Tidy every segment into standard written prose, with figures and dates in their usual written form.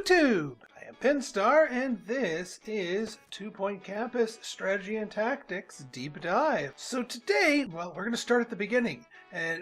YouTube. I am Pinstar, and this is 2-Point Campus Strategy and Tactics Deep Dive. So today, we're going to start at the beginning,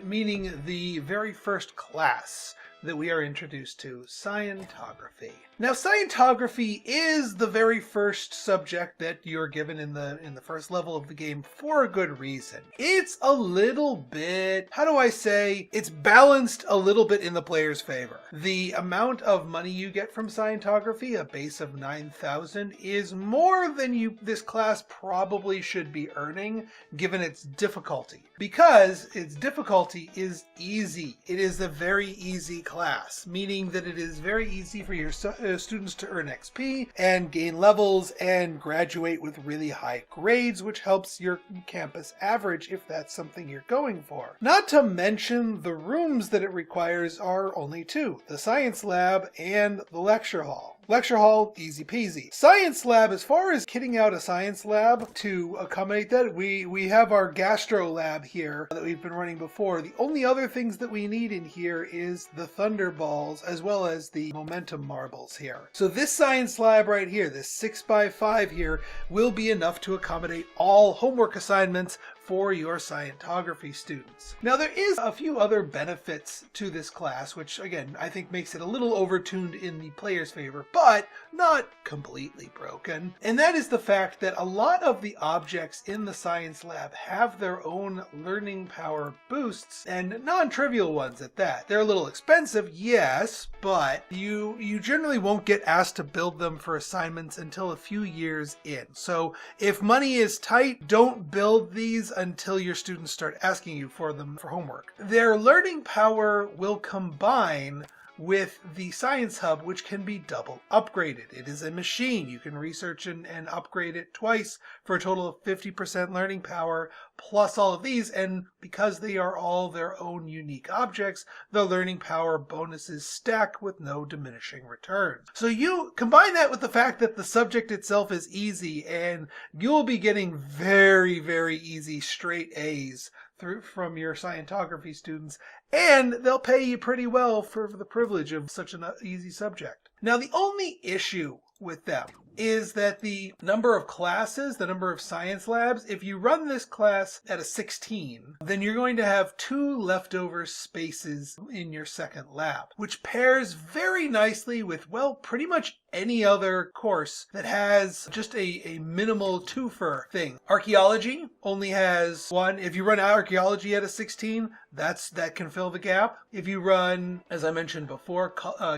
meaning the very first class that we are introduced to, Scientography. Now, Scientography is the very first subject that you're given in the first level of the game for a good reason. It's a little bit, how do I say, it's balanced a little bit in the player's favor. The amount of money you get from Scientography, a base of 9,000, is more than this class probably should be earning given its difficulty. Because its difficulty is easy. It is a very easy class, meaning that it is very easy for your students to earn XP and gain levels and graduate with really high grades, which helps your campus average if that's something you're going for. Not to mention the rooms that it requires are only two, the science lab and the lecture hall. Lecture hall, easy peasy. Science lab, as far as kitting out a science lab to accommodate that, we have our gastro lab here that we've been running before. The only other things that we need in here is the thunderballs as well as the momentum marbles here. So this science lab right here, this 6x5 here, will be enough to accommodate all homework assignments for your Scientography students. Now, there is a few other benefits to this class, which again, I think makes it a little overtuned in the player's favor, but not completely broken. And that is the fact that a lot of the objects in the science lab have their own learning power boosts, and non-trivial ones at that. They're a little expensive, yes, but you generally won't get asked to build them for assignments until a few years in. So if money is tight, don't build these until your students start asking you for them for homework. Their learning power will combine with the Science Hub, which can be double upgraded. It is a machine. You can research and upgrade it twice for a total of 50% learning power, plus all of these, and because they are all their own unique objects, the learning power bonuses stack with no diminishing returns. So you combine that with the fact that the subject itself is easy, and you'll be getting very, very easy straight A's from your Scientography students, and they'll pay you pretty well for the privilege of such an easy subject. Now, the only issue with them is that the number of classes, the number of science labs, if you run this class at a 16, then you're going to have 2 leftover spaces in your second lab, which pairs very nicely with, well, pretty much any other course that has just a minimal twofer thing. Archaeology only has 1. If you run archaeology at a 16, that can fill the gap. If you run, as I mentioned before,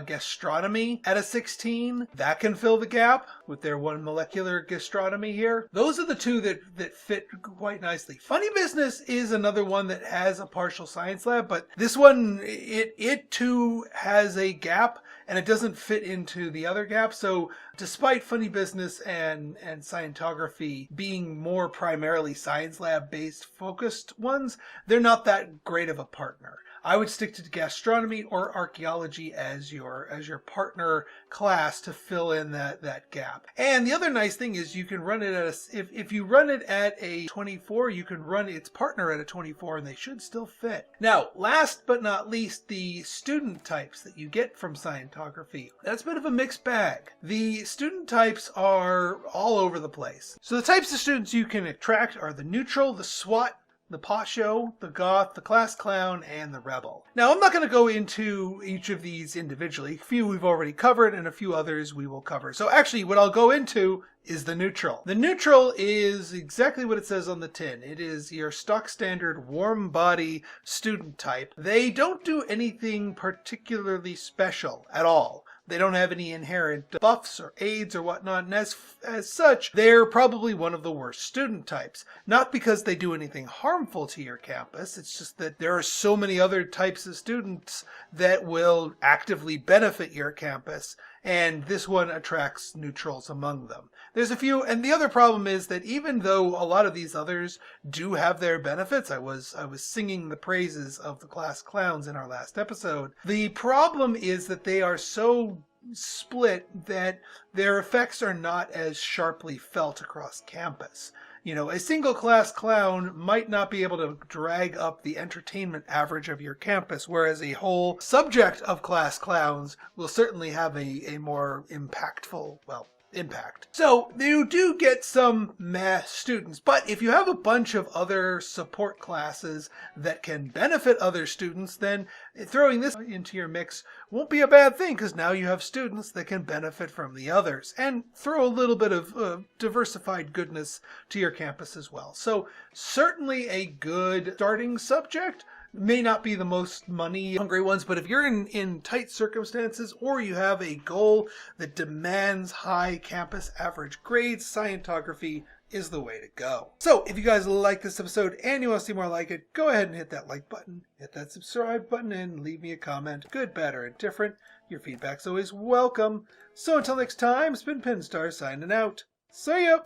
gastronomy at a 16, that can fill the gap with their 1 molecular gastronomy here. Those are the 2 that fit quite nicely. Funny business is another one that has a partial science lab, but this one, it too has a gap, and it doesn't fit into the other gap. So despite funny business and Scientography being more primarily science lab based focused ones, they're not that great of a partner. I would stick to gastronomy or archaeology as your partner class to fill in that gap. And the other nice thing is you can run it at if you run it at a 24, you can run its partner at a 24, and they should still fit. Now, last but not least, the student types that you get from Scientography. That's a bit of a mixed bag. The student types are all over the place. So the types of students you can attract are the neutral, the SWAT, the Pasho, the Goth, the Class Clown, and the Rebel. Now, I'm not going to go into each of these individually. A few we've already covered, and a few others we will cover. So actually, what I'll go into is the neutral. The neutral is exactly what it says on the tin. It is your stock standard warm body student type. They don't do anything particularly special at all. They don't have any inherent buffs or aids or whatnot, and as such, they're probably one of the worst student types. Not because they do anything harmful to your campus, it's just that there are so many other types of students that will actively benefit your campus, and this one attracts neutrals among them. There's a few, and the other problem is that even though a lot of these others do have their benefits, I was singing the praises of the Class Clowns in our last episode, the problem is that they are so split that their effects are not as sharply felt across campus. You know, a single class clown might not be able to drag up the entertainment average of your campus, whereas a whole subject of class clowns will certainly have a more impactful, impact. So you do get some math students, but if you have a bunch of other support classes that can benefit other students, then throwing this into your mix won't be a bad thing, because now you have students that can benefit from the others and throw a little bit of diversified goodness to your campus as well. So certainly a good starting subject. May not be the most money hungry ones, but if you're in tight circumstances or you have a goal that demands high campus average grades, Scientography is the way to go. So if you guys like this episode and you want to see more like it, go ahead and hit that like button, hit that subscribe button, and leave me a comment. Good, bad, or indifferent. Your feedback's always welcome. So until next time, it's been Pinstar signing out. See ya!